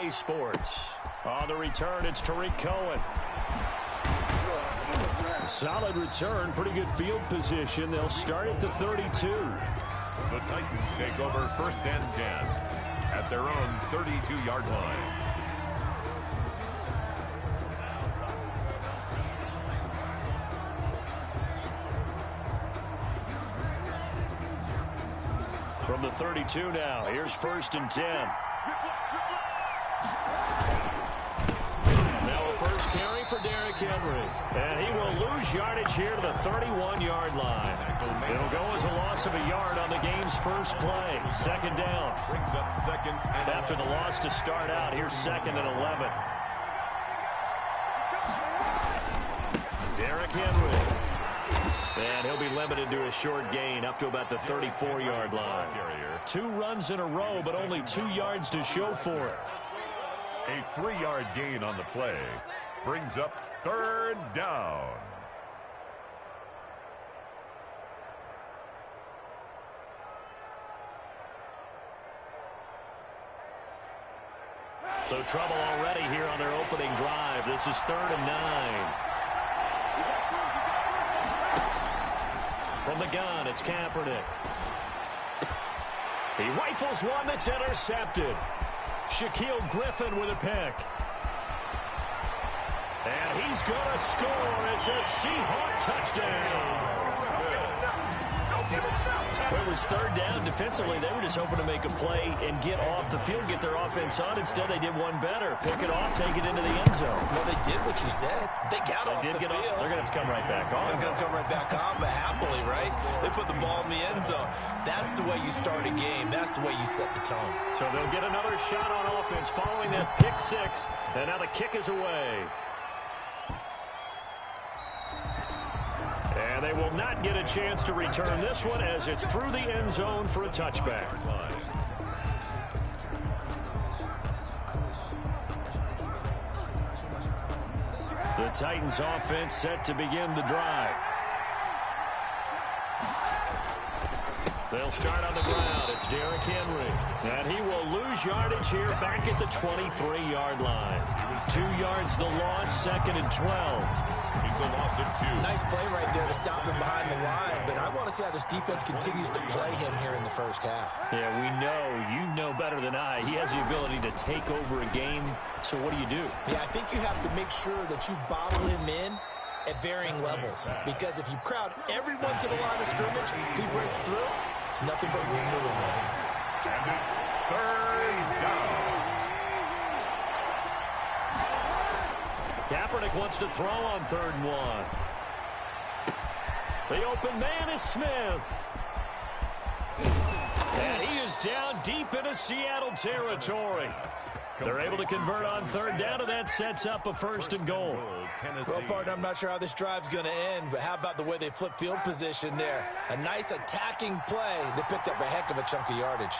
EA Sports. On the return, it's Tariq Cohen. Solid return, pretty good field position. They'll start at the 32. The Titans take over 1st and 10 at their own 32-yard line. From the 32 now, here's 1st and 10. Now a first carry for Derrick Henry. And he will lose yardage here to the 31-yard line. It'll go as a loss of a yard on the game's first play. 2nd down. Brings up 2nd and After the loss to start out, here's 2nd and 11. Derrick Henry. And he'll be limited to a short gain up to about the 34-yard line. 2 runs in a row, but only 2 yards to show for it. A 3-yard gain on the play brings up 3rd down. So trouble already here on their opening drive. This is 3rd and 9. From the gun, it's Kaepernick. He rifles one that's intercepted. Shaquille Griffin with a pick. And he's going to score. It's a Seahawk touchdown. It was 3rd down. Defensively, they were just hoping to make a play and get off the field, get their offense on. Instead, they did one better. Pick it off, take it into the end zone. Well, they did what you said. They got off the field. They're going to have to come right back on. They're going to come right back on, but happily, right? They put the ball in the end zone. That's the way you start a game. That's the way you set the tone. So they'll get another shot on offense following that pick 6. And now the kick is away. And they will not get a chance to return this one as it's through the end zone for a touchback. The Titans offense set to begin the drive. They'll start on the ground. It's Derrick Henry. And he will lose yardage here back at the 23-yard line. 2 yards the loss, 2nd and 12. It's a loss of 2. Nice play right there to stop him behind the line, but I want to see how this defense continues to play him here in the first half. Yeah, we know, you know better than I. He has the ability to take over a game, so what do you do? Yeah, I think you have to make sure that you bottle him in at varying levels, because if you crowd everyone to the line of scrimmage, if he breaks through, it's nothing but room to run. And it's 3rd down. Kaepernick wants to throw on 3rd and 1. The open man is Smith. And he is down deep into Seattle territory. They're able to convert on 3rd down, and that sets up a 1st and goal. Well, partner, I'm not sure how this drive's going to end, but how about the way they flip field position there? A nice attacking play. They picked up a heck of a chunk of yardage.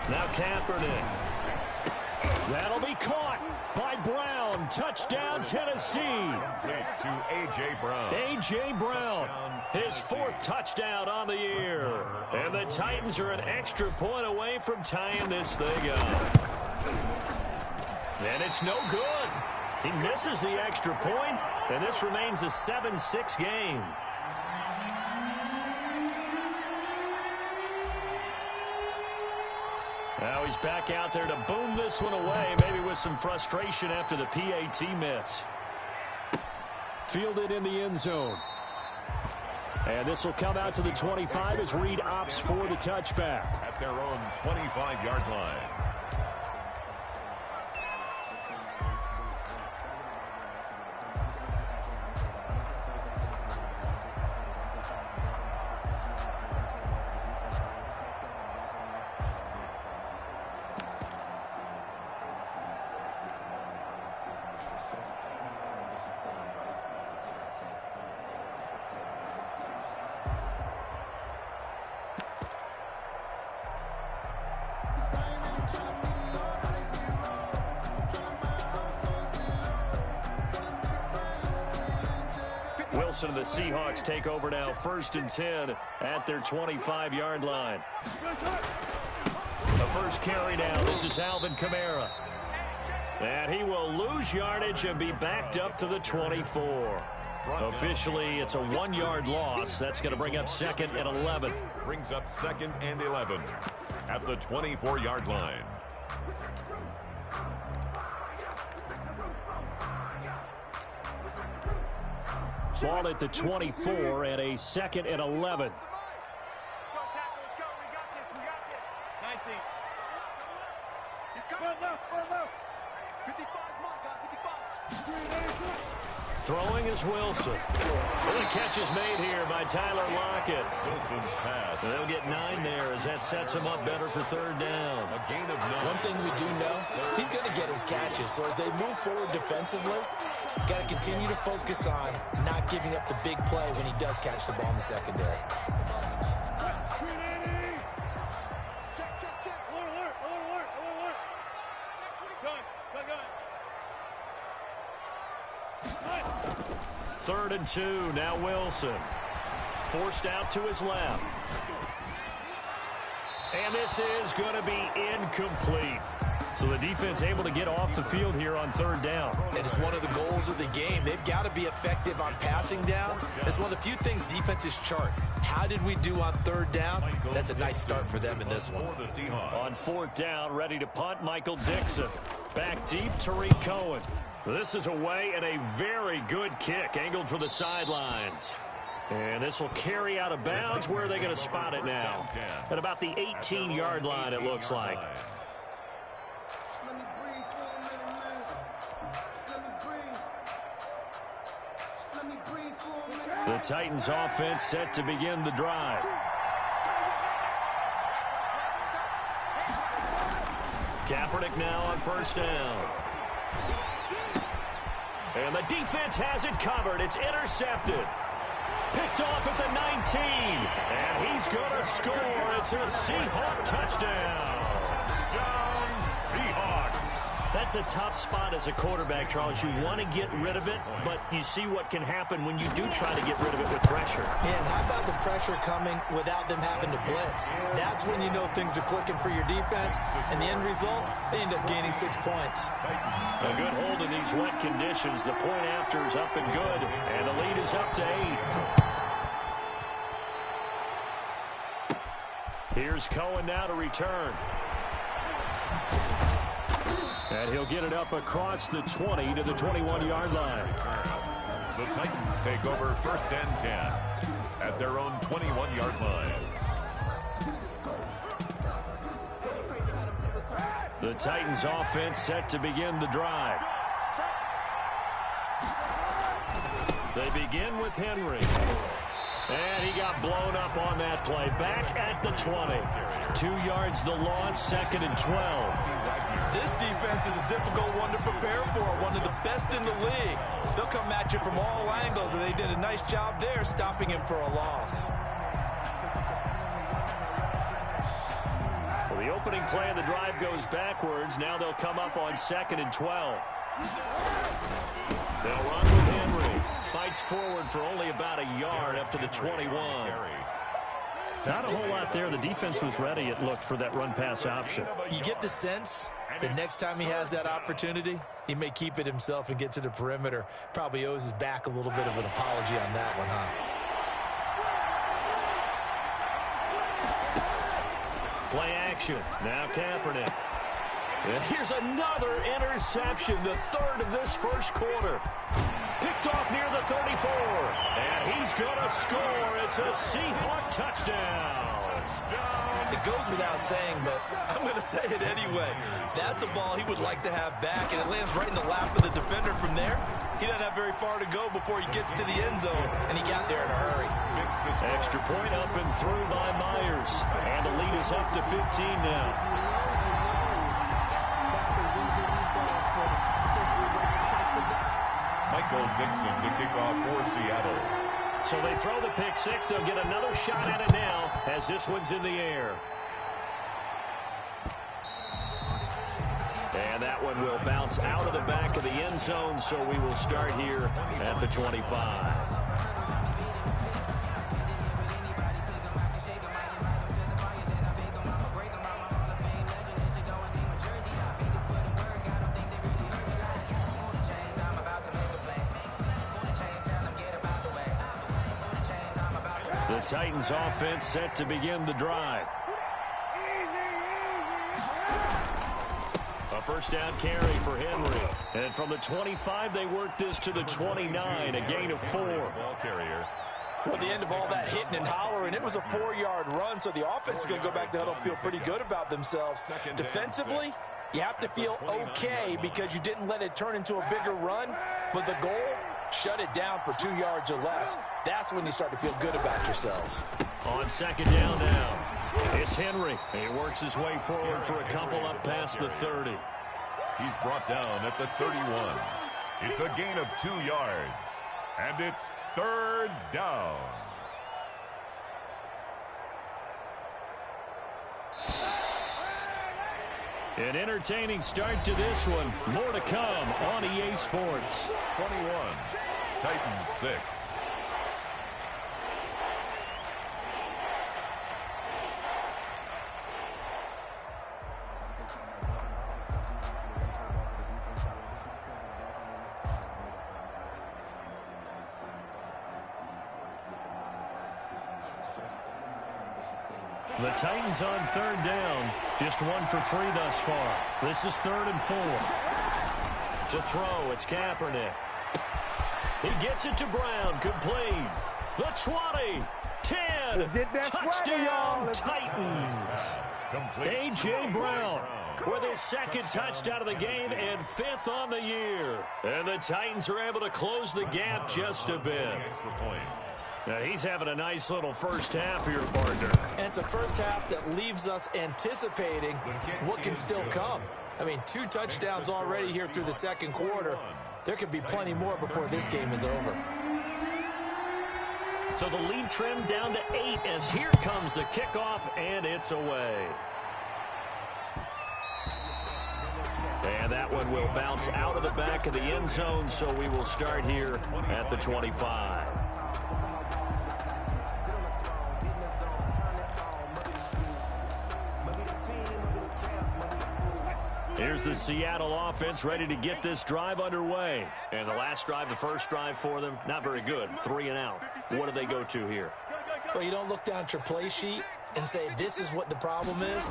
Now Kaepernick. That'll be caught by Brown. Touchdown, Tennessee. To A.J. Brown. A.J. Brown, his 4th touchdown on the year. And the Titans are an extra point away from tying this thing up. And it's no good. He misses the extra point, and this remains a 7-6 game. Now he's back out there to boom this one away, maybe with some frustration after the PAT miss. Fielded in the end zone. And this will come out to the 25 as Reed opts for the touchback. At their own 25-yard line. Wilson and the Seahawks take over now, 1st and 10 at their 25-yard line. A first carry now. This is Alvin Kamara. And he will lose yardage and be backed up to the 24. Officially, it's a 1-yard loss. That's going to bring up 2nd and 11. Brings up 2nd and 11 at the 24-yard line. Ball at the 24 and a 2nd and 11. Throwing is Wilson. The catch is made here by Tyler Lockett. Wilson's pass. They'll get 9 there as that sets him up better for 3rd down. A gain of 9. One thing we do know, he's going to get his catches. So as they move forward defensively, got to continue to focus on not giving up the big play when he does catch the ball in the secondary. Third and 2, now Wilson. Forced out to his left. And this is going to be incomplete. So the defense able to get off the field here on 3rd down. And it's one of the goals of the game. They've got to be effective on passing downs. It's one of the few things defenses chart. How did we do on 3rd down? That's a nice start for them in this one. On 4th down, ready to punt, Michael Dixon. Back deep, Tariq Cohen. This is away and a very good kick, angled for the sidelines. And this will carry out of bounds. Where are they going to spot it now? At about the 18-yard line, it looks like. The Titans offense set to begin the drive. Kaepernick now on 1st down. And the defense has it covered. It's intercepted. Picked off at the 19. And he's going to score. It's a Seahawk touchdown. Touchdown, Seahawks. That's a tough spot as a quarterback, Charles. You want to get rid of it, but you see what can happen when you do try to get rid of it with pressure. And how about the pressure coming without them having to blitz? That's when you know things are clicking for your defense. And the end result, they end up gaining 6 points. A good hold in these wet conditions. The point after is up and good, and the lead is up to 8. Here's Cohen now to return. And he'll get it up across the 20 to the 21-yard line. The Titans take over 1st and 10 at their own 21-yard line. The Titans offense set to begin the drive. They begin with Henry. And he got blown up on that play. Back at the 20. 2 yards the loss, 2nd and 12. This defense is a difficult one to prepare for, one of the best in the league. They'll come at you from all angles, and they did a nice job there stopping him for a loss. So the opening play of the drive goes backwards. Now they'll come up on 2nd and 12. They'll run with Henry. Fights forward for only about a yard up to the 21. Not a whole lot there. The defense was ready, it looked, for that run-pass option. You get the sense the next time he has that opportunity, he may keep it himself and get to the perimeter. Probably owes his back a little bit of an apology on that one, huh? Play action. Now Kaepernick. And here's another interception, the 3rd of this first quarter. Picked off near the 34. And he's going to score. It's a Seahawk touchdown. It goes without saying, but I'm going to say it anyway. That's a ball he would like to have back, and it lands right in the lap of the defender from there. He doesn't have very far to go before he gets to the end zone, and he got there in a hurry. Extra point up and through by Myers. And the lead is up to 15 now. Michael Dixon to kick off for Seattle. So they throw the pick six. They'll get another shot at it now as this one's in the air. And that one will bounce out of the back of the end zone, so we will start here at the 25. Titans offense set to begin the drive. A first down carry for Henry. And from the 25, they work this to the 29, a gain of 4. Ball carrier. Well, the end of all that hitting and hollering, it was a 4-yard run, so the offense is going to go back to huddle, feel pretty good about themselves. Defensively, you have to feel okay because you didn't let it turn into a bigger run, but the goal, shut it down for 2 yards or less. That's when you start to feel good about yourselves. On second down now, it's Henry. He works his way forward for a couple up past the 30. He's brought down at the 31. It's a gain of 2 yards, and it's third down. An entertaining start to this one. More to come on EA Sports. 21, Titans 6. The Titans on third down. Just 1 for 3 thus far. This is 3rd and 4. To throw, it's Kaepernick. He gets it to Brown, complete. The 20, 10, touchdown Titans. A.J. Brown with his 2nd touchdown of the game and 5th on the year. And the Titans are able to close the gap just a bit. Now he's having a nice little first half here, partner. And it's a first half that leaves us anticipating what can still come. I mean, 2 touchdowns already here through the second quarter. There could be plenty more before this game is over. So the lead trimmed down to 8 as here comes the kickoff, and it's away. And that one will bounce out of the back of the end zone, so we will start here at the 25. Here's the Seattle offense ready to get this drive underway. And the last drive, the first drive for them, not very good. 3 and out. What do they go to here? Well, you don't look down at your play sheet and say, this is what the problem is.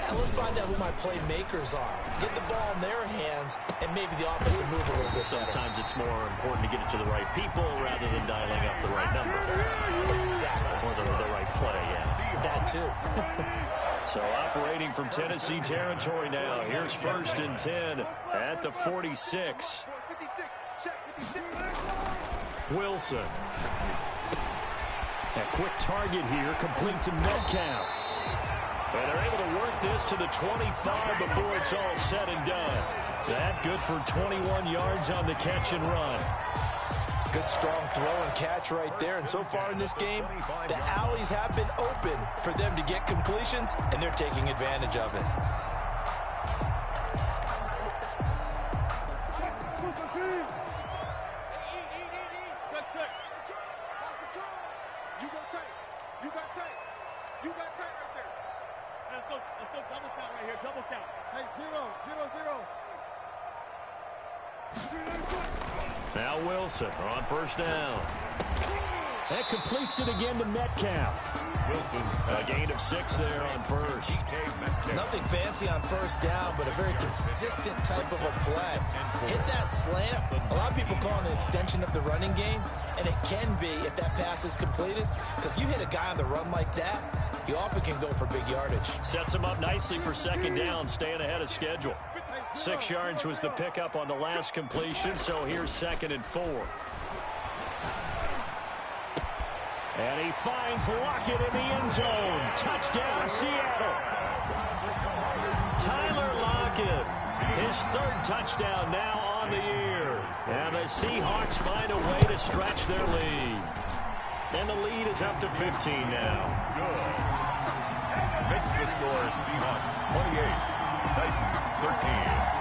And let's find out who my playmakers are. Get the ball in their hands, and maybe the offense will move a little bit better. Sometimes it's more important to get it to the right people rather than dialing up the right number. Exactly. Or the right play, yeah. That too. So operating from Tennessee territory now. Here's 1st and 10 at the 46. Wilson. A quick target here, complete to Metcalf. And they're able to work this to the 25 before it's all said and done. That good for 21 yards on the catch and run. Good strong throw and catch right there. And so far in this game, the alleys have been open for them to get completions, and they're taking advantage of it. Now Wilson on first down. That completes it again to Metcalf. Wilson's A gain of 6 there on first. Nothing fancy on first down, but a very consistent type of a play. Hit that slant. A lot of people call it an extension of the running game, and it can be if that pass is completed, because you hit a guy on the run like that, you often can go for big yardage. Sets him up nicely for second down, staying ahead of schedule. 6 yards was the pickup on the last completion, so here's 2nd and 4. And he finds Lockett in the end zone. Touchdown, Seattle. Tyler Lockett, his 3rd touchdown now on the year. And the Seahawks find a way to stretch their lead. And the lead is up to 15 now. Good. Makes the score Seahawks 28, Titans 13.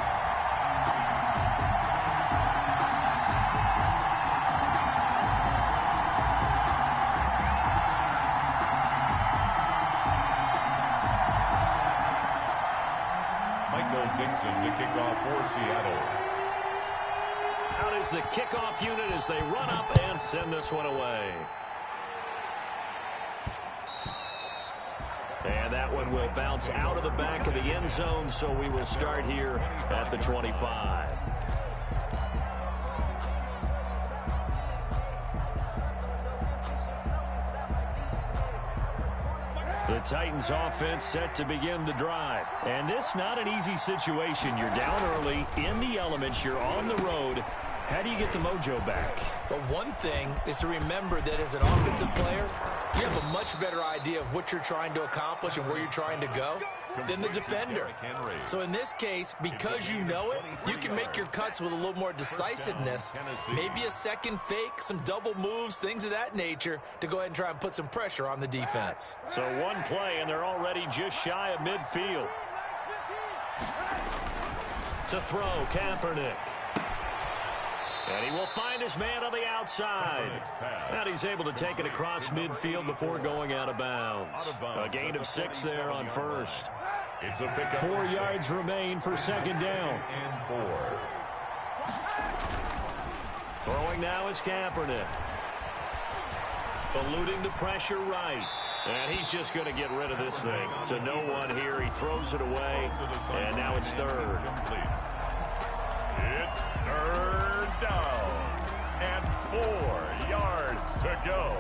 Dixon to kick off for Seattle. Out is the kickoff unit as they run up and send this one away. that one will bounce out of the back of the end zone, so we will start here at the 25. The Titans offense set to begin the drive. And this not an easy situation. You're down early, in the elements, you're on the road. How do you get the mojo back? But one thing is to remember that as an offensive player, you have a much better idea of what you're trying to accomplish and where you're trying to go than the defender. So in this case, because you know it, you can make your cuts with a little more decisiveness, maybe a second fake, some double moves, things of that nature, to go ahead and try and put some pressure on the defense. So one play, and they're already just shy of midfield. To throw, Kaepernick. And he will find his man on the outside. And he's able to take it across midfield before going out of bounds. A gain of 6 there on first. 4 yards remain for second down. And 4. Throwing now is Kaepernick. Eluding the pressure right. And he's just going to get rid of this thing. To no one here. He throws it away. And now it's third. It's third down. And 4 yards to go.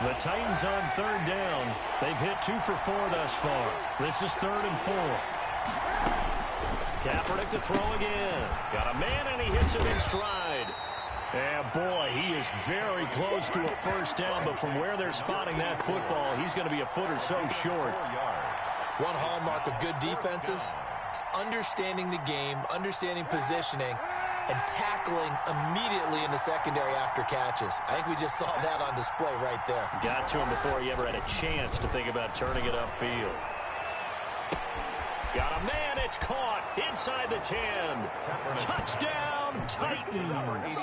The Titans on third down. They've hit 2 for 4 thus far. This is 3rd and 4. Kaepernick to throw again. Got a man, and he hits him in stride. And boy, he is very close to a first down, but from where they're spotting that football, he's going to be a foot or so short. One hallmark of good defenses is understanding the game, understanding positioning, and tackling immediately in the secondary after catches. I think we just saw that on display right there. Got to him before he ever had a chance to think about turning it upfield. Got a man, it's caught inside the 10. Touchdown, Titans.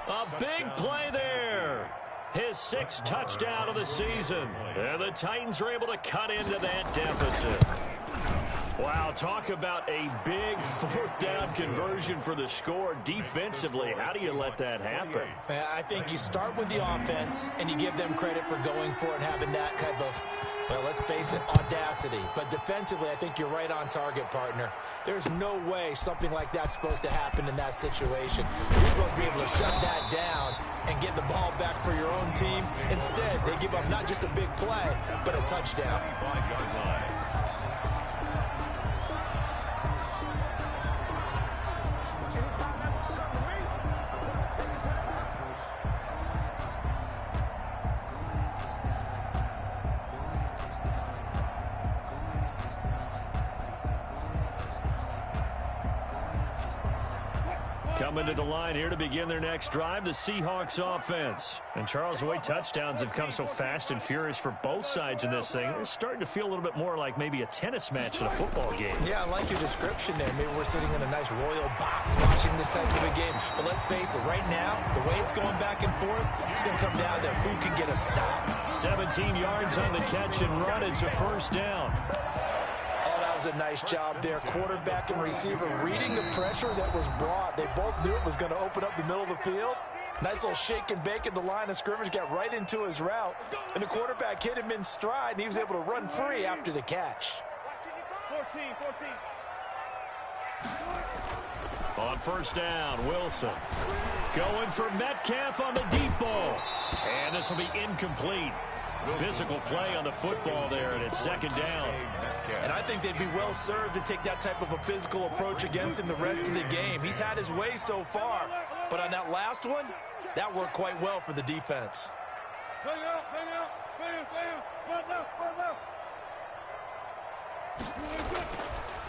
A big play there. His 6th touchdown of the season. And the Titans are able to cut into that deficit. Wow, talk about a big 4th down conversion for the score. Defensively, how do you let that happen? I think you start with the offense, and you give them credit for going for it and having that type of, well, let's face it, audacity. But defensively, I think you're right on target, partner. There's no way something like that's supposed to happen in that situation. You're supposed to be able to shut that down and get the ball back for your own team. Instead, they give up not just a big play, but a touchdown. Coming to the line here to begin their next drive, the Seahawks offense. And Charles, the way touchdowns have come so fast and furious for both sides in this thing, it's starting to feel a little bit more like maybe a tennis match in a football game. Yeah, I like your description there. Maybe we're sitting in a nice royal box watching this type of a game. But let's face it, right now, the way it's going back and forth, it's going to come down to who can get a stop. 17 yards on the catch and run. It's a first down. A nice job there, quarterback and receiver reading the pressure that was brought. They both knew it was going to open up the middle of the field. Nice little shake and bake at the line of scrimmage, got right into his route, and the quarterback hit him in stride, and he was able to run free after the catch. 14. On first down, Wilson going for Metcalf on the deep ball, and this will be incomplete. Physical play on the football there, and it's second down. And I think they'd be well served to take that type of a physical approach against him the rest of the game. He's had his way so far, but on that last one, that worked quite well for the defense.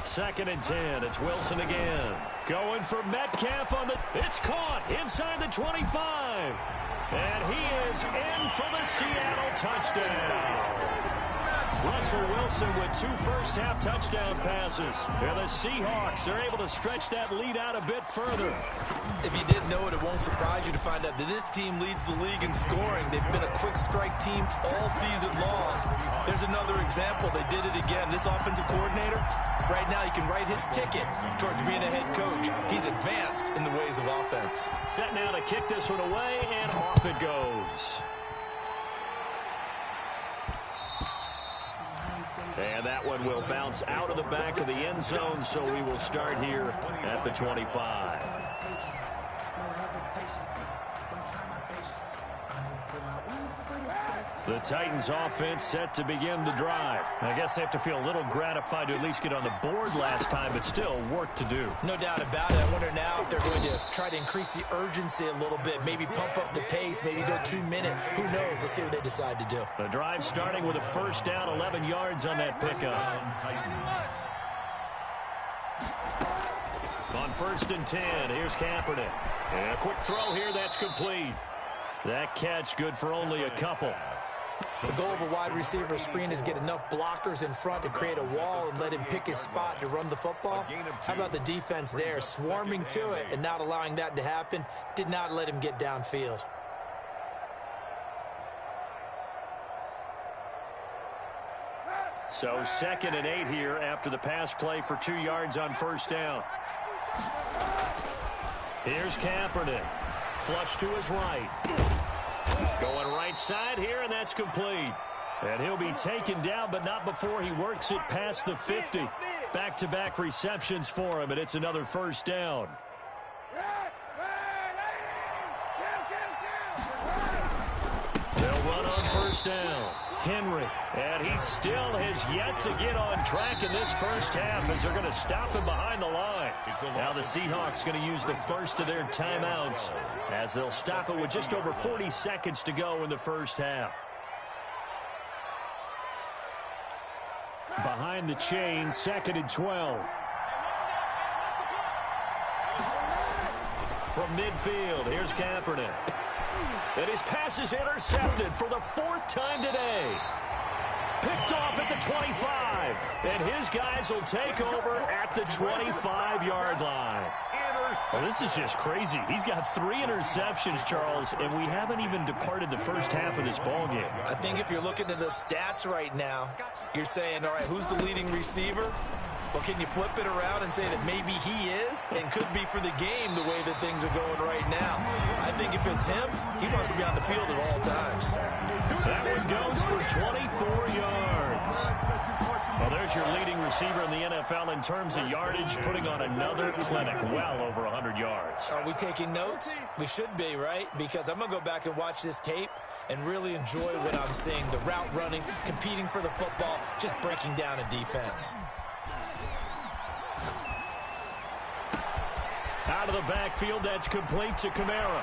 Second and 10. It's Wilson again. Going for Metcalf on the... It's caught inside the 25. And he is in for the Seattle touchdown. Russell Wilson with 2 first-half touchdown passes. And the Seahawks are able to stretch that lead out a bit further. If you didn't know it, it won't surprise you to find out that this team leads the league in scoring. They've been a quick strike team all season long. There's another example. They did it again. This offensive coordinator, right now, he can write his ticket towards being a head coach. He's advanced in the ways of offense. Set now to kick this one away, and off it goes. And that one will bounce out of the back of the end zone, so we will start here at the 25. The Titans offense set to begin the drive. I guess they have to feel a little gratified to at least get on the board last time, but still work to do. No doubt about it. I wonder now if they're going to try to increase the urgency a little bit, maybe pump up the pace, maybe go 2 minute. Who knows? Let's see what they decide to do. The drive starting with a first down, 11 yards on that pickup. On 1st and 10, here's Kaepernick. And a quick throw here, that's complete. That catch good for only a couple. The goal of a wide receiver screen is get enough blockers in front to create a wall and let him pick his spot to run the football. How about the defense there, swarming to it and not allowing that to happen? Did not let him get downfield. So 2nd and 8 here after the pass play for 2 yards on first down. Here's Kaepernick. Flush to his right. Going right side here, and that's complete. And he'll be taken down, but not before he works it past the 50. Back-to-back receptions for him, and it's another first down. They'll run on first down. Henry, and he still has yet to get on track in this first half as they're going to stop him behind the line. Now the Seahawks going to use the first of their timeouts as they'll stop it with just over 40 seconds to go in the first half. Behind the chain, 2nd and 12. From midfield, here's Kaepernick. And his pass is intercepted for the 4th time today. Picked off at the 25. And his guys will take over at the 25-yard line. Well, this is just crazy. He's got 3 interceptions, Charles, and we haven't even departed the first half of this ballgame. I think if you're looking at the stats right now, you're saying, all right, who's the leading receiver? Well, can you flip it around and say that maybe he is and could be for the game the way that things are going right now? I think if it's him, he must be on the field at all times. That one goes for 24 yards. Well, there's your leading receiver in the NFL in terms of yardage, putting on another clinic, well over 100 yards. Are we taking notes? We should be, right? Because I'm going to go back and watch this tape and really enjoy what I'm seeing. The route running, competing for the football, just breaking down a defense. Out of the backfield, that's complete to Kamara.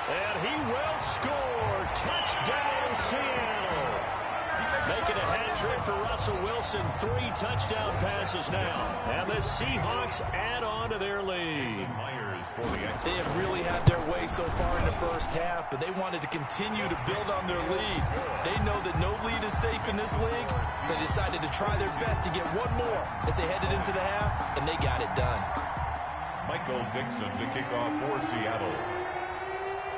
And he will score. Touchdown, Seattle. Making a hat trick for Russell Wilson. 3 touchdown passes now. And the Seahawks add on to their lead. They have really had their way so far in the first half, but they wanted to continue to build on their lead. They know that no lead is safe in this league, so they decided to try their best to get one more as they headed into the half, and they got it done. Michael Dixon to kick off for Seattle.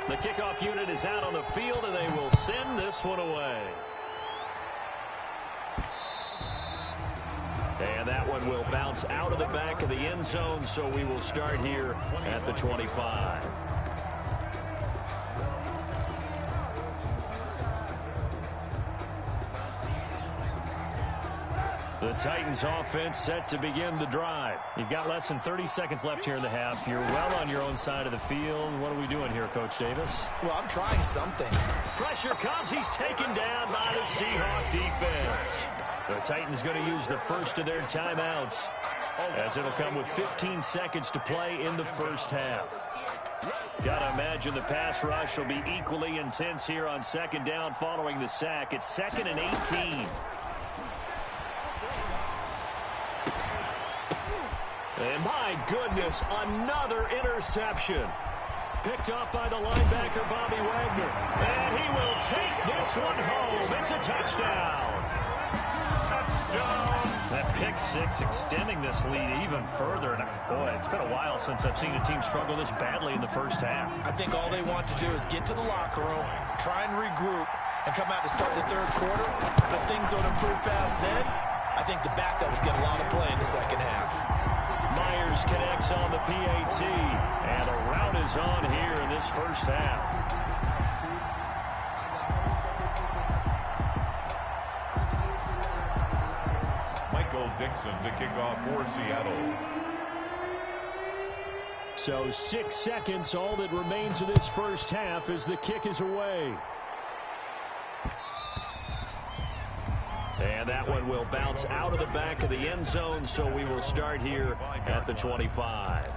The kickoff unit is out on the field, and they will send this one away. And that one will bounce out of the back of the end zone, so we will start here at the 25. The Titans offense set to begin the drive. You've got less than 30 seconds left here in the half. You're well on your own side of the field. What are we doing here, Coach Davis? Well, I'm trying something. Pressure comes. He's taken down by the Seahawk defense. The Titans going to use the first of their timeouts as it'll come with 15 seconds to play in the first half. Got to imagine the pass rush will be equally intense here on 2nd down following the sack. It's 2nd and 18. And my goodness, another interception. Picked off by the linebacker, Bobby Wagner. And he will take this one home. It's a touchdown. Touchdown. That pick 6 extending this lead even further. And boy, it's been a while since I've seen a team struggle this badly in the first half. I think all they want to do is get to the locker room, try and regroup, and come out to start the 3rd quarter. But if things don't improve fast then, I think the backups get a lot of play in the 2nd half. Myers connects on the PAT, and the route is on here in this first half. Dixon to kick off for Seattle. So 6 seconds, all that remains of this first half as the kick is away. And that one will bounce out of the back of the end zone, so we will start here at the 25.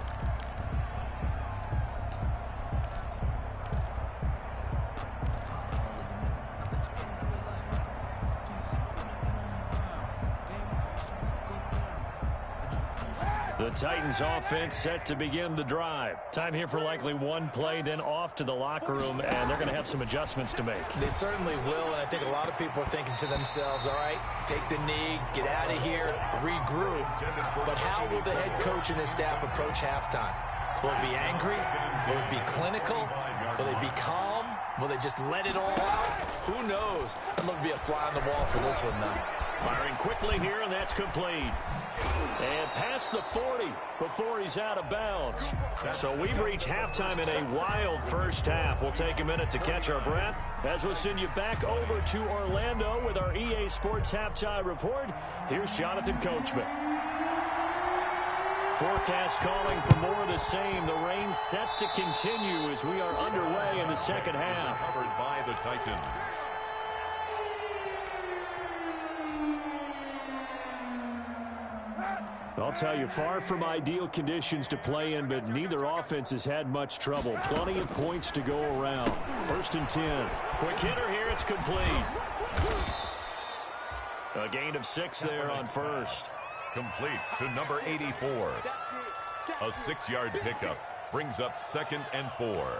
The Titans offense set to begin the drive. Time here for likely one play, then off to the locker room, and they're going to have some adjustments to make. They certainly will, and I think a lot of people are thinking to themselves, all right, take the knee, get out of here, regroup. But how will the head coach and his staff approach halftime? Will it be angry? Will it be clinical? Will they be calm? Will they just let it all out? Who knows? I'm going to be a fly on the wall for this one, though. Firing quickly here, and that's complete. And past the 40 before he's out of bounds. So we reach halftime in a wild first half. We'll take a minute to catch our breath as we'll send you back over to Orlando with our EA Sports Halftime Report. Here's Jonathan Coachman. Forecast calling for more of the same. The rain set to continue as we are underway in the second half. Covered by the Titans. I'll tell you, far from ideal conditions to play in, but neither offense has had much trouble. Plenty of points to go around. 1st and 10. Quick hitter here, it's complete. A gain of 6 there on first. Complete to number 84. A 6-yard pickup brings up 2nd and 4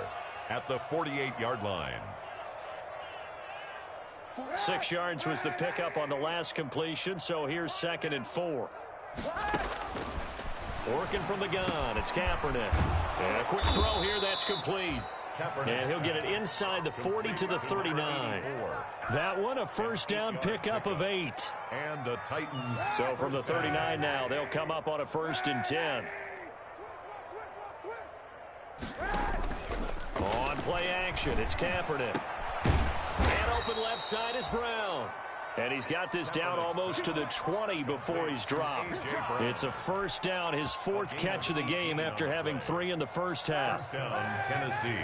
at the 48-yard line. 6 yards was the pickup on the last completion, so here's 2nd and 4. Working from the gun, it's Kaepernick. And a quick throw here, that's complete. And he'll get it inside the 40 to the 39. That one, a first down pickup of 8. And the Titans. So from the 39 now, they'll come up on a 1st and 10. On play action, it's Kaepernick. And open left side is Brown. And he's got this down almost to the 20 before he's dropped. It's a first down, his 4th catch of the game after having 3 in the first half. First down, Tennessee.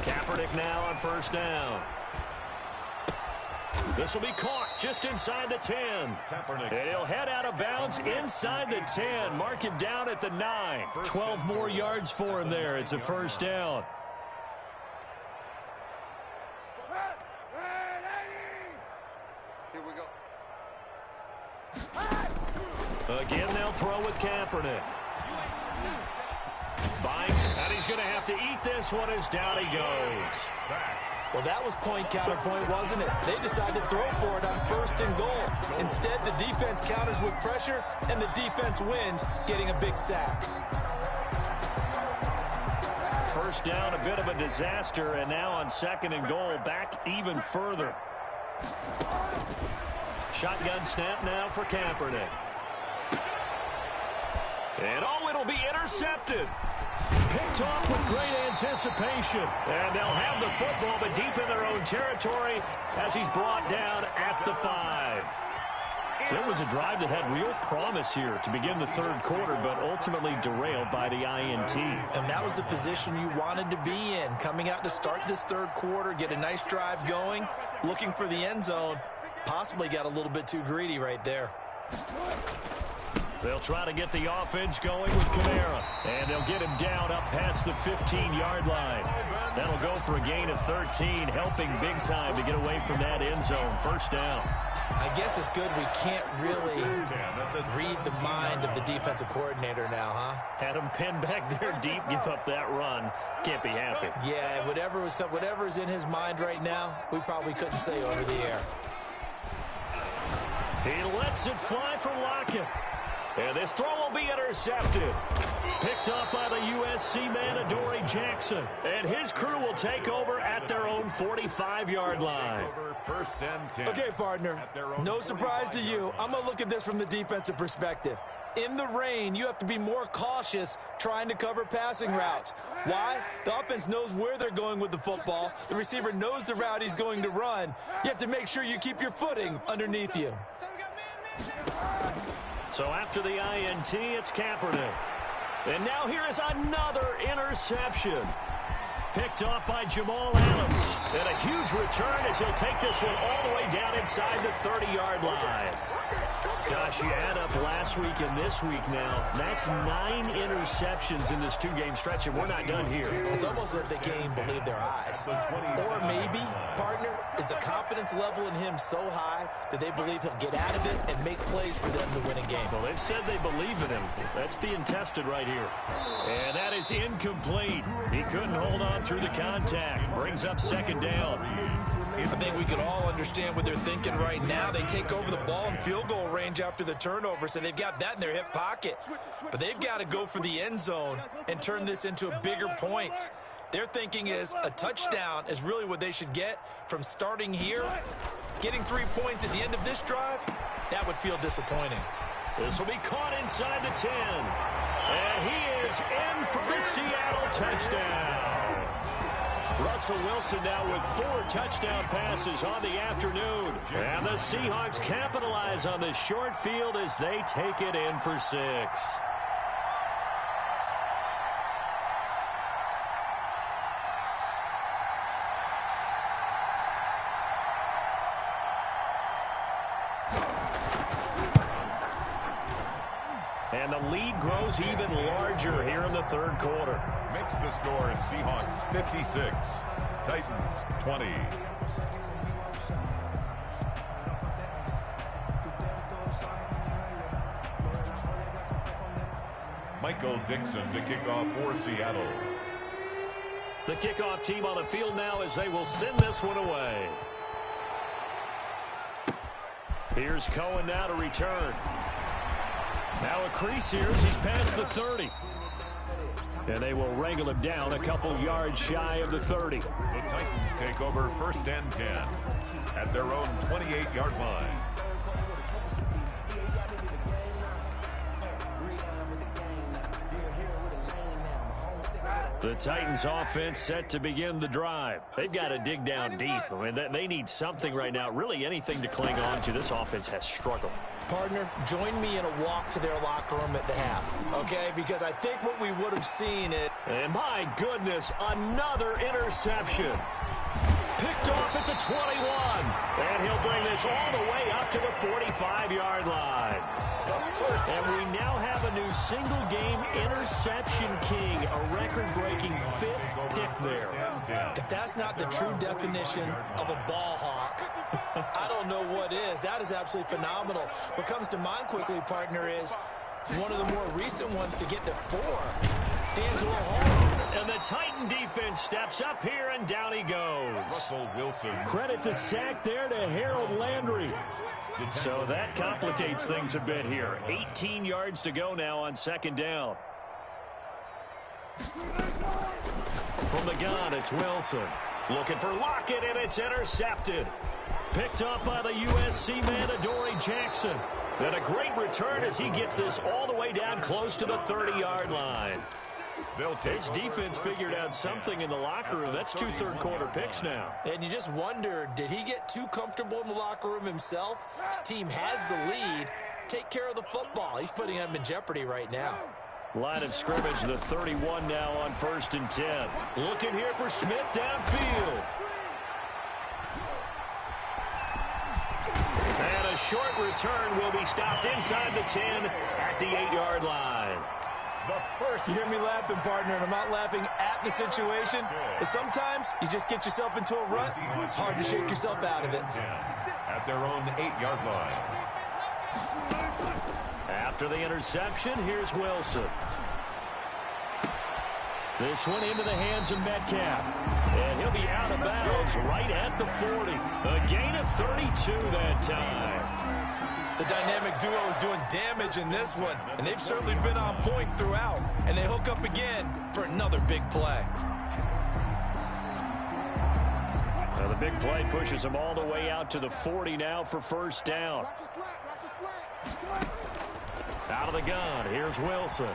Kaepernick now on first down. This will be caught just inside the 10. And he'll head out of bounds inside the 10. Mark him down at the 9. 12 more yards for him there. It's a first down. Here we go. Again, they'll throw with Kaepernick. Bites, and he's going to have to eat this one as down he goes. Well, that was point counterpoint, wasn't it? They decided to throw for it on 1st and goal. Instead, the defense counters with pressure, and the defense wins, getting a big sack. First down, a bit of a disaster, and now on 2nd and goal, back even further. Shotgun snap now for Kaepernick. And oh, it'll be intercepted. Picked off with great anticipation. And they'll have the football, but deep in their own territory as he's brought down at the 5. So it was a drive that had real promise here to begin the 3rd quarter, but ultimately derailed by the INT. And that was the position you wanted to be in, coming out to start this 3rd quarter, get a nice drive going, looking for the end zone. Possibly got a little bit too greedy right there. They'll try to get the offense going with Kamara. And they'll get him down up past the 15-yard line. That'll go for a gain of 13, helping big time to get away from that end zone. First down. I guess it's good we can't really read the mind of the defensive coordinator now, huh? Had him pinned back there deep, give up that run. Can't be happy. Yeah, whatever is in his mind right now, we probably couldn't say over the air. He lets it fly from Lockett. And this throw will be intercepted. Picked up by the USC man, Adoree Jackson. And his crew will take over at their own 45-yard line. Okay, partner, no surprise to you. I'm going to look at this from the defensive perspective. In the rain, you have to be more cautious trying to cover passing routes. Why? The offense knows where they're going with the football. The receiver knows the route he's going to run. You have to make sure you keep your footing underneath you. So after the INT, it's Kaepernick. And now here is another interception. Picked off by Jamal Adams. And a huge return as he'll take this one all the way down inside the 30-yard line. Gosh, you add up last week and this week now. That's 9 interceptions in this 2-game stretch, and we're not done here. It's almost like the game believed their eyes. Or maybe, partner, is the confidence level in him so high that they believe he'll get out of it and make plays for them to win a game. Well, they've said they believe in him. That's being tested right here. And that is incomplete. He couldn't hold on through the contact. Brings up second down. I think we can all understand what they're thinking right now. They take over the ball in field goal range after the turnover, so they've got that in their hip pocket. But they've got to go for the end zone and turn this into a bigger point. Their thinking is a touchdown is really what they should get from starting here. Getting 3 points at the end of this drive, that would feel disappointing. This will be caught inside the 10. And he is in for the Seattle touchdown. Russell Wilson now with 4 touchdown passes on the afternoon. And the Seahawks capitalize on this short field as they take it in for 6. And the lead grows even larger here in the third quarter. Makes the score Seahawks 56, Titans 20. Michael Dixon to kick off for Seattle. The kickoff team on the field now as they will send this one away. Here's Cohen now to return. Now a crease here as he's past the 30. And they will wrangle him down a couple yards shy of the 30. The Titans take over 1st and 10 at their own 28-yard line. The Titans offense set to begin the drive. They've got to dig down deep. I mean, they need something right now, really anything to cling on to. This offense has struggled. Partner, join me in a walk to their locker room at the half, okay? Because I think what we would have seen it. And my goodness, another interception. Picked off at the 21. And he'll bring this all the way up to the 45-yard line. And we now have a new single-game interception king, a record-breaking 5th pick there. If that's not the true definition of a ball hawk, I don't know what is. That is absolutely phenomenal. What comes to mind quickly, partner, is one of the more recent ones to get to 4. D'Angelo Hall. And the Titan defense steps up here, and down he goes. Russell Wilson. Credit the sack there to Harold Landry. So that complicates things a bit here. 18 yards to go now on second down. From the gun, it's Wilson. Looking for Lockett, and it's intercepted. Picked up by the USC man, Adoree Jackson. And a great return as he gets this all the way down close to the 30-yard line. His defense figured out something in the locker room. That's 2 third-quarter picks now. And you just wonder, did he get too comfortable in the locker room himself? His team has the lead. Take care of the football. He's putting them in jeopardy right now. Line of scrimmage, the 31 now on 1st and 10. Looking here for Smith downfield. And a short return will be stopped inside the 10 at the 8-yard line. You hear me laughing, partner, and I'm not laughing at the situation. But sometimes you just get yourself into a rut. It's hard to shake yourself out of it. At their own 8-yard line. After the interception, here's Wilson. This one into the hands of Metcalf. And he'll be out of bounds right at the 40. A gain of 32 that time. The dynamic duo is doing damage in this one, and they've certainly been on point throughout. And they hook up again for another big play. Now the big play pushes them all the way out to the 40 now for first down. Out of the gun, here's Wilson.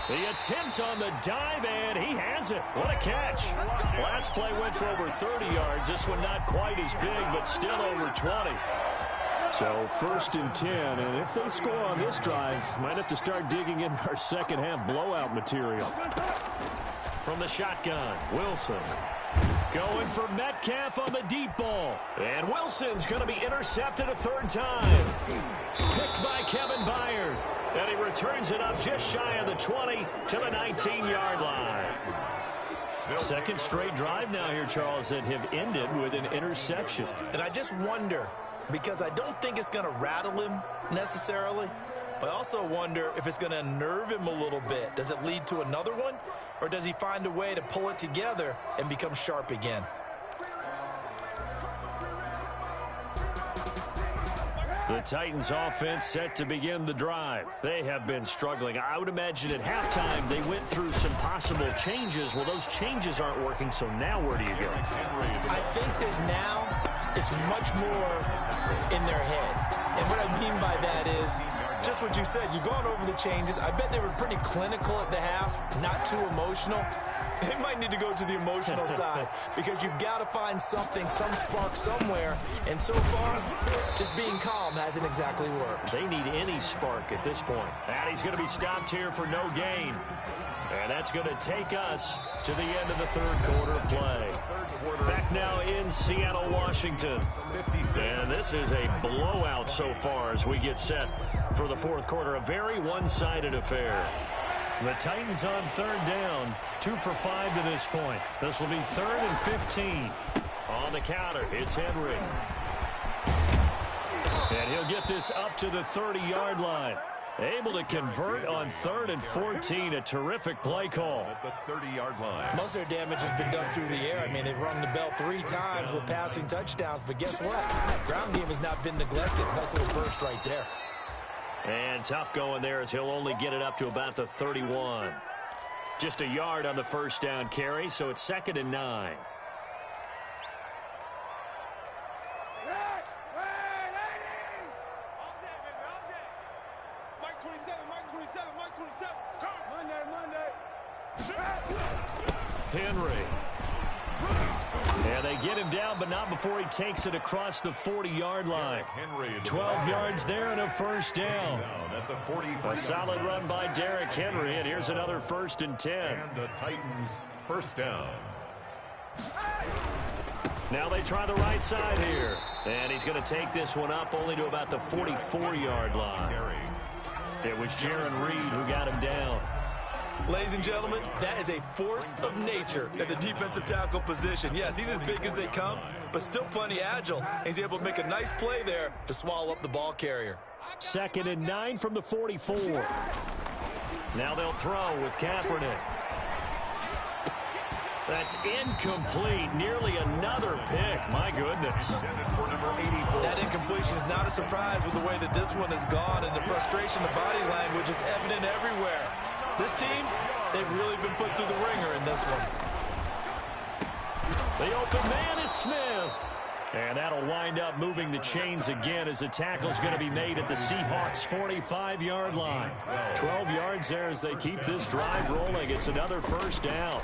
The attempt on the dive, and he has it. What a catch. Last play went for over 30 yards. This one not quite as big, but still over 20. So 1st and 10, and if they score on this drive, might have to start digging in our second half blowout material. From the shotgun, Wilson. Going for Metcalf on the deep ball. And Wilson's going to be intercepted a 3rd time. Picked by Kevin Byard. And he returns it up just shy of the 20 to the 19-yard line. 2nd straight drive now here, Charles, that have ended with an interception. And I just wonder, because I don't think it's going to rattle him necessarily, but I also wonder if it's going to unnerve him a little bit. Does it lead to another one, or does he find a way to pull it together and become sharp again? The Titans offense set to begin the drive. They have been struggling. I would imagine at halftime they went through some possible changes. Well, those changes aren't working, so now where do you go? I think that now it's much more in their head. And what I mean by that is just what you said. You've gone over the changes. I bet they were pretty clinical at the half, not too emotional. They might need to go to the emotional side because you've got to find something, some spark somewhere. And so far, just being calm hasn't exactly worked. They need any spark at this point. And he's going to be stopped here for no gain. And that's going to take us to the end of the 3rd quarter of play. Back now in Seattle, Washington. And this is a blowout so far as we get set for the 4th quarter. A very one-sided affair. The Titans on 3rd down, 2 for 5 to this point. This will be 3rd and 15. On the counter, it's Henry. And he'll get this up to the 30-yard line. Able to convert on 3rd and 14. A terrific play call. At the 30-yard line. Most of their damage has been done through the air. I mean, they've rung the bell 3 times with passing touchdowns. But guess what? Ground game has not been neglected. Nice little burst right there. And tough going there as he'll only get it up to about the 31. Just a yard on the 1st down carry, so it's 2nd and 9. Henry. And they get him down, but not before he takes it across the 40-yard line. 12 yards there and a 1st down. A solid run by Derrick Henry, and here's another 1st and 10. And the Titans 1st down. Now they try the right side here. And he's going to take this one up only to about the 44-yard line. It was Jaron Reed who got him down. Ladies and gentlemen, that is a force of nature at the defensive tackle position. Yes, he's as big as they come, but still plenty agile. He's able to make a nice play there to swallow up the ball carrier. 2nd and 9 from the 44. Now they'll throw with Kaepernick. That's incomplete. Nearly another pick. My goodness. That incompletion is not a surprise with the way that this one has gone, and the frustration of body language is evident everywhere. This team, they've really been put through the ringer in this one. The open man is Smith. And that'll wind up moving the chains again as the tackle's going to be made at the Seahawks' 45-yard line. 12 yards there as they keep this drive rolling. It's another 1st down.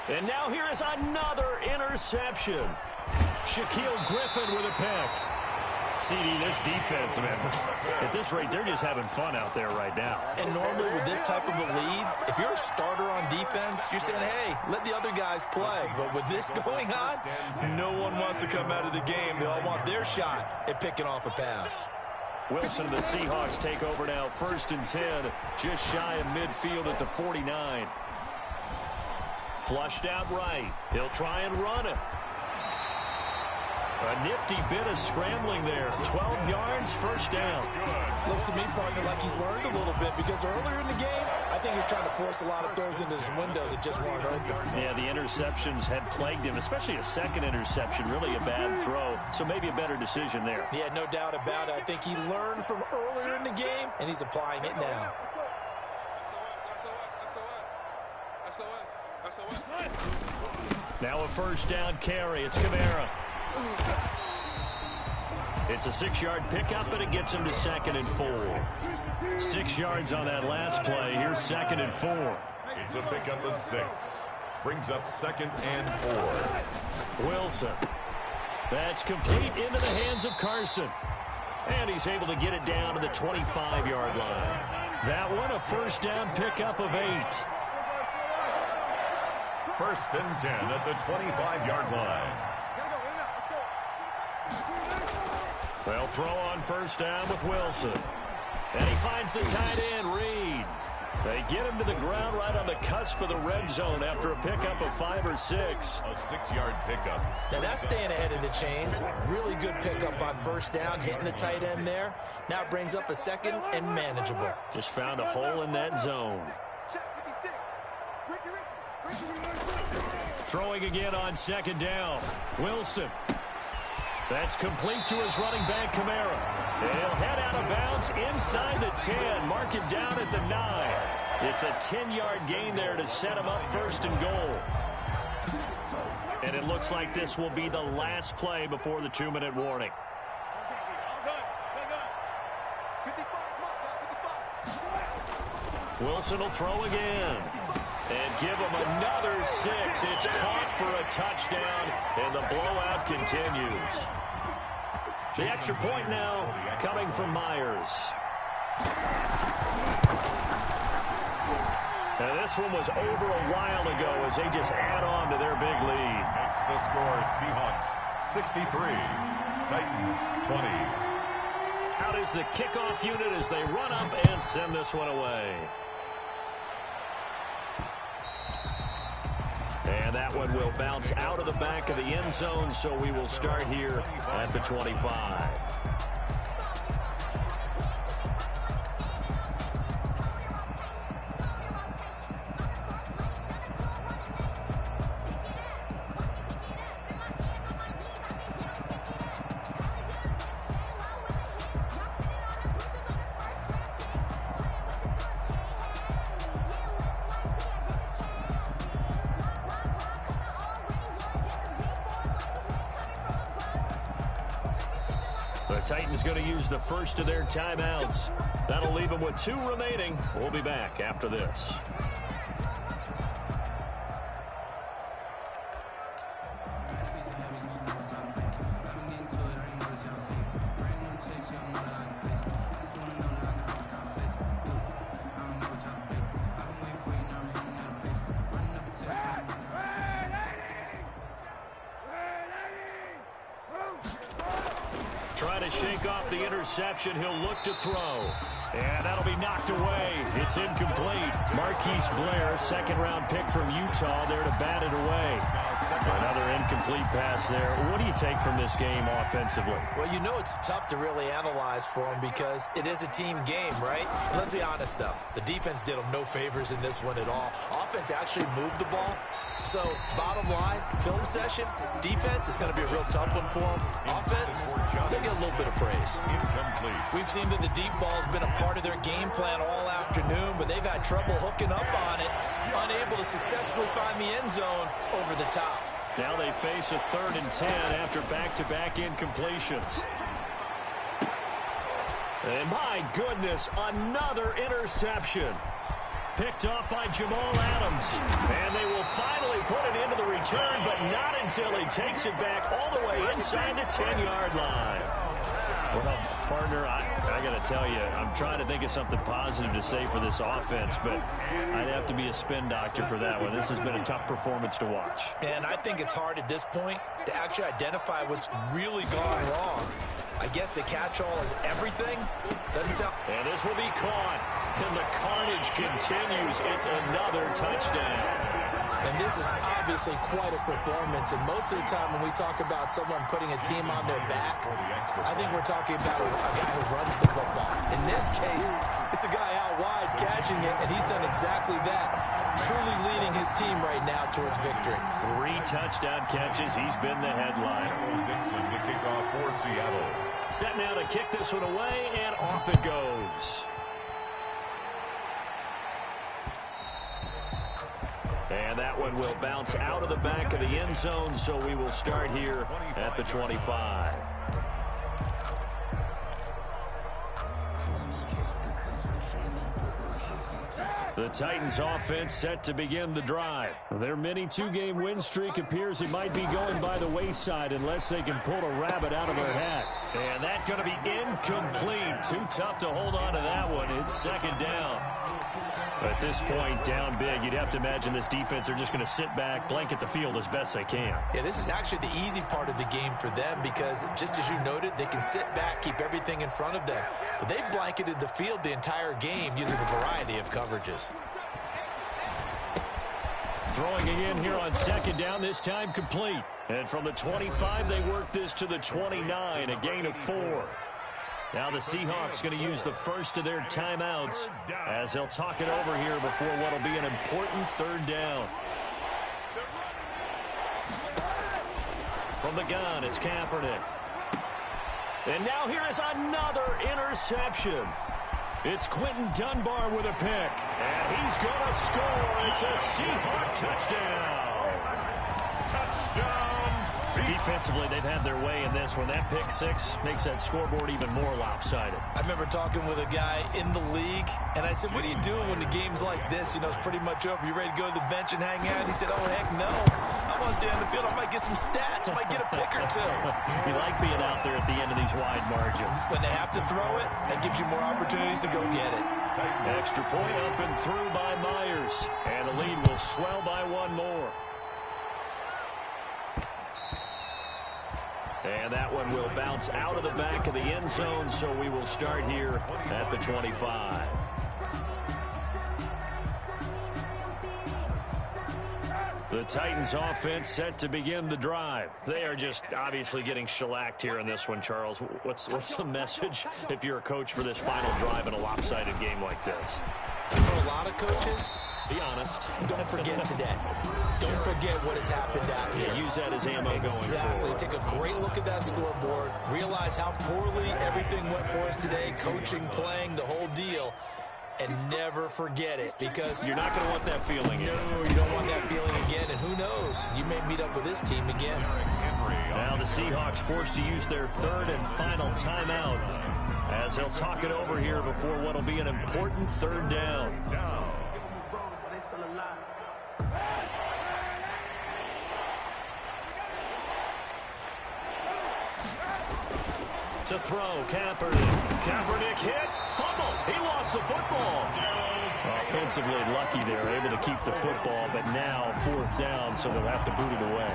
And now here is another interception. Shaquille Griffin with a pick. CD, this defense, man, at this rate, they're just having fun out there right now. And normally with this type of a lead, if you're a starter on defense, you're saying, hey, let the other guys play. But with this going on, no one wants to come out of the game. They all want their shot at picking off a pass. Wilson and the Seahawks take over now, 1st and 10, just shy of midfield at the 49. Flushed out right. He'll try and run it. A nifty bit of scrambling there. 12 yards, 1st down. Looks to me, partner, like he's learned a little bit because earlier in the game, I think he was trying to force a lot of throws into his windows that just weren't open. Yeah, the interceptions had plagued him, especially a 2nd interception, really a bad throw. So maybe a better decision there. Yeah, no doubt about it. I think he learned from earlier in the game, and he's applying it now. Now a 1st down carry. It's Kamara. It's a 6-yard pickup, and it gets him to 2nd and 4. 6 yards on that last play. Here's 2nd and 4. It's a pickup of 6. Brings up 2nd and 4. Wilson. That's complete into the hands of Carson. And he's able to get it down to the 25-yard line. That one a first down pickup of 8. 1st and 10 at the 25-yard line. They'll throw on first down with Wilson. And he finds the tight end, Reed. They get him to the ground right on the cusp of the red zone after a pickup of 5 or 6. A 6-yard pickup. Now that's staying ahead of the chains. Really good pickup on first down, hitting the tight end there. Now it brings up a 2nd and manageable. Just found a hole in that zone. Throwing again on 2nd down. Wilson. That's complete to his running back, Kamara. He'll head out of bounds inside the 10. Mark it down at the 9. It's a 10-yard gain there to set him up 1st and goal. And it looks like this will be the last play before the 2-minute warning. Wilson will throw again. And give him another 6. It's caught for a touchdown, and the blowout continues. The extra point now coming from Myers. Now this one was over a while ago as they just add on to their big lead. Makes the score Seahawks 63, Titans 20. Out is the kickoff unit as they run up and send this one away. And that one will bounce out of the back of the end zone, so we will start here at the 25. The Titans going to use the first of their timeouts. That'll leave them with 2 remaining. We'll be back after this. Trying to shake off the interception. He'll look to throw. And that'll be knocked away. It's incomplete. Marquise Blair, 2nd-round pick from Utah, there to bat it away. Another incomplete pass there. What do you take from this game offensively? Well, you know it's tough to really analyze for them because it is a team game, right? And let's be honest, though. The defense did them no favors in this one at all. Offense actually moved the ball. So, bottom line, film session, defense is going to be a real tough one for them. Offense, they get a little bit of praise. We've seen that the deep ball's been a part of their game plan all afternoon, but they've had trouble hooking up on it, unable to successfully find the end zone over the top. Now they face a 3rd and 10 after back-to-back incompletions. And my goodness, another interception. Picked off by Jamal Adams. And they will finally put it into the return, but not until he takes it back all the way inside the 10-yard line. Well, partner, I got to tell you, I'm trying to think of something positive to say for this offense, but I'd have to be a spin doctor for that one. This has been a tough performance to watch. And I think it's hard at this point to actually identify what's really gone wrong. I guess the catch-all is everything. Doesn't sound... And this will be caught. And the carnage continues. It's another touchdown. And this is obviously quite a performance. And most of the time when we talk about someone putting a team on their back, I think we're talking about a guy who runs the football. In this case, it's a guy out wide catching it, and he's done exactly that. Truly leading his team right now towards victory. 3 touchdown catches. He's been the headline. Dixon to kick off for Seattle. Set now to kick this one away, and off it goes. And that one will bounce out of the back of the end zone, so we will start here at the 25. The Titans offense set to begin the drive. Their mini two-game win streak appears it might be going by the wayside unless they can pull a rabbit out of their hat. And that's going to be incomplete. Too tough to hold on to that one. It's second down. At this point, down big, you'd have to imagine this defense are just going to sit back, blanket the field as best they can. Yeah, this is actually the easy part of the game for them because, just as you noted, they can sit back, keep everything in front of them. But they've blanketed the field the entire game using a variety of coverages. Throwing again here on second down, this time complete. And from the 25, they work this to the 29, a gain of 4. Now the Seahawks going to use the first of their timeouts as they'll talk it over here before what will be an important third down. From the gun, it's Kaepernick. And now here is another interception. It's Quentin Dunbar with a pick. And he's going to score. It's a Seahawk touchdown. Touchdown. Defensively, they've had their way in this one. That pick six makes that scoreboard even more lopsided. I remember talking with a guy in the league, and I said, what do you do when the game's like this? You know, it's pretty much over. You ready to go to the bench and hang out? He said, oh, heck no. I want to stay on the field. I might get some stats. I might get a pick or two. You like being out there at the end of these wide margins. When they have to throw it, that gives you more opportunities to go get it. Extra point up and through by Myers. And the lead will swell by one more. And that one will bounce out of the back of the end zone, so we will start here at the 25. The Titans offense set to begin the drive. They are just obviously getting shellacked here in this one, Charles. What's the message if you're a coach for this final drive in a lopsided game like this? For a lot of coaches, be honest. Don't forget today. Don't forget what has happened out here. Yeah, use that as ammo going forward. Exactly. Take a great look at that scoreboard. Realize how poorly everything went for us today. Coaching, playing, the whole deal. And never forget it, because you're not going to want that feeling again. No, you don't want that feeling again. And who knows? You may meet up with this team again. Now the Seahawks forced to use their third and final timeout as they'll talk it over here before what will be an important third down. To throw, Kaepernick hit, fumble. He lost the football. Offensively lucky they're able to keep the football, but now fourth down, so they'll have to boot it away.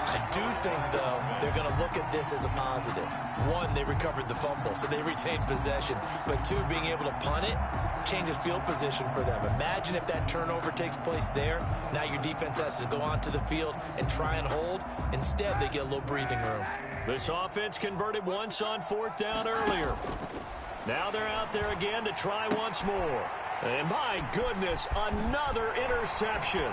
I do think, though, they're going to look at this as a positive. One, they recovered the fumble, so they retained possession. But two, being able to punt it changes field position for them. Imagine if that turnover takes place there. Now your defense has to go onto the field and try and hold. Instead, they get a little breathing room. This offense converted once on fourth down earlier. Now they're out there again to try once more. And my goodness, another interception.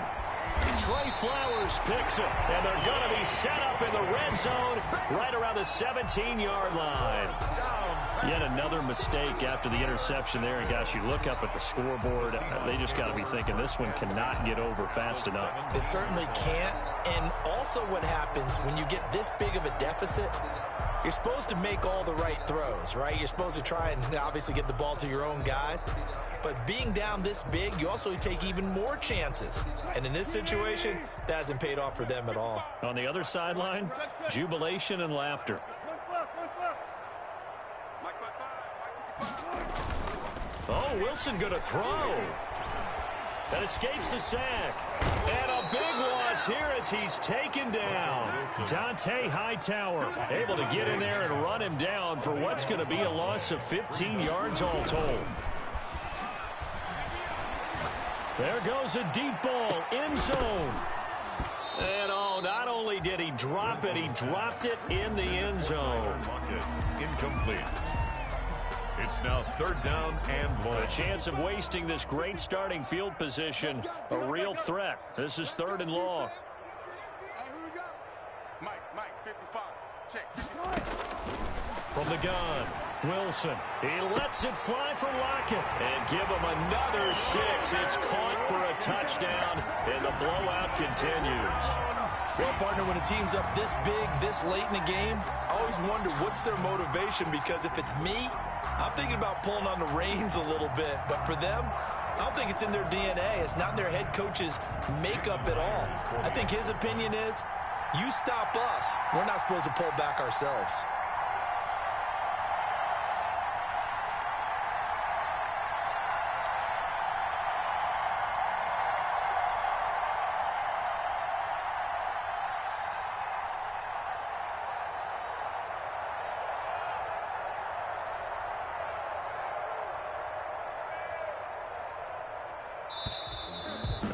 Trey Flowers picks it, and they're going to be set up in the red zone right around the 17-yard line. Yet another mistake after the interception there. And, gosh, you look up at the scoreboard, they just got to be thinking this one cannot get over fast enough. It certainly can't. And also what happens when you get this big of a deficit, you're supposed to make all the right throws, right? You're supposed to try and obviously get the ball to your own guys. But being down this big, you also take even more chances. And in this situation, that hasn't paid off for them at all. On the other sideline, jubilation and laughter. Oh, Wilson going to throw. That escapes the sack. And a big loss here as he's taken down. Dante Hightower able to get in there and run him down for what's going to be a loss of 15 yards all told. There goes a deep ball, end zone. And oh, not only did he drop it, he dropped it in the end zone. Incomplete. It's now third down and long. A chance of wasting this great starting field position, a real threat. This is third and long. Mike, 55. Check. From the gun, Wilson. He lets it fly for Lockett. And give him another 6. It's caught for a touchdown, and the blowout continues. Well, partner, when a team's up this big, this late in the game, I always wonder what's their motivation, because if it's me, I'm thinking about pulling on the reins a little bit. But for them, I don't think it's in their DNA. It's not in their head coach's makeup at all. I think his opinion is, you stop us, we're not supposed to pull back ourselves.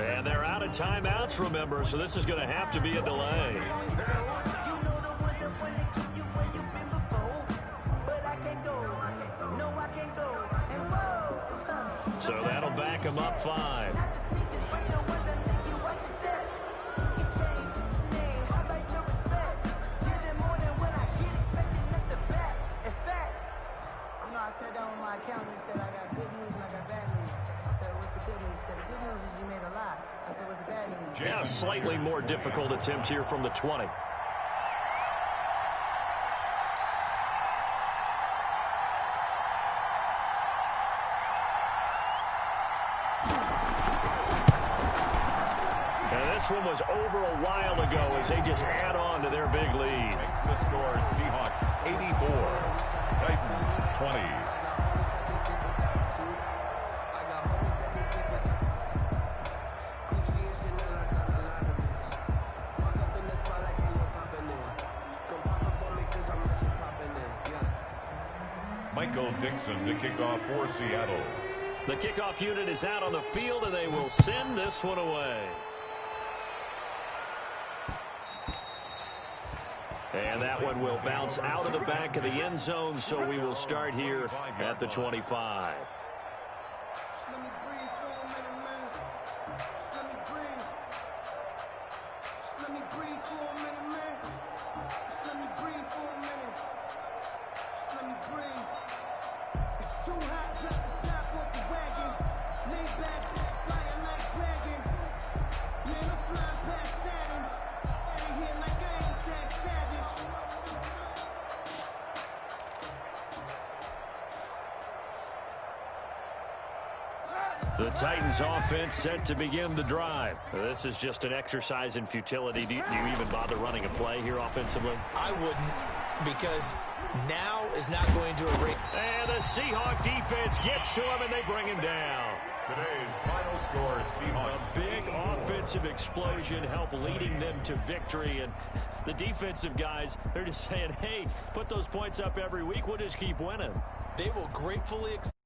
And they're out of timeouts, remember, so this is going to have to be a delay. So that'll back him up 5. I sat down with my accountant and said I got good news and I got bad news. I said, what's the good news? He said, the good news is you made a lot. I said, what's the bad news? Yeah, slightly more difficult attempt here from the 20. And this one was over a while ago as they just add on to their big lead. Makes the score Seahawks 84, Titans 20. Michael Dixon to kick off for Seattle. The kickoff unit is out on the field, and they will send this one away. And that one will bounce out of the back of the end zone, so we will start here at the 25. The Titans offense set to begin the drive. This is just an exercise in futility. Do you even bother running a play here offensively? I wouldn't, because now is not going to erase. And the Seahawk defense gets to him, and they bring him down. Today's final score, Seahawks. A big offensive explosion helped leading them to victory. And the defensive guys, they're just saying, hey, put those points up every week. We'll just keep winning. They will gratefully accept.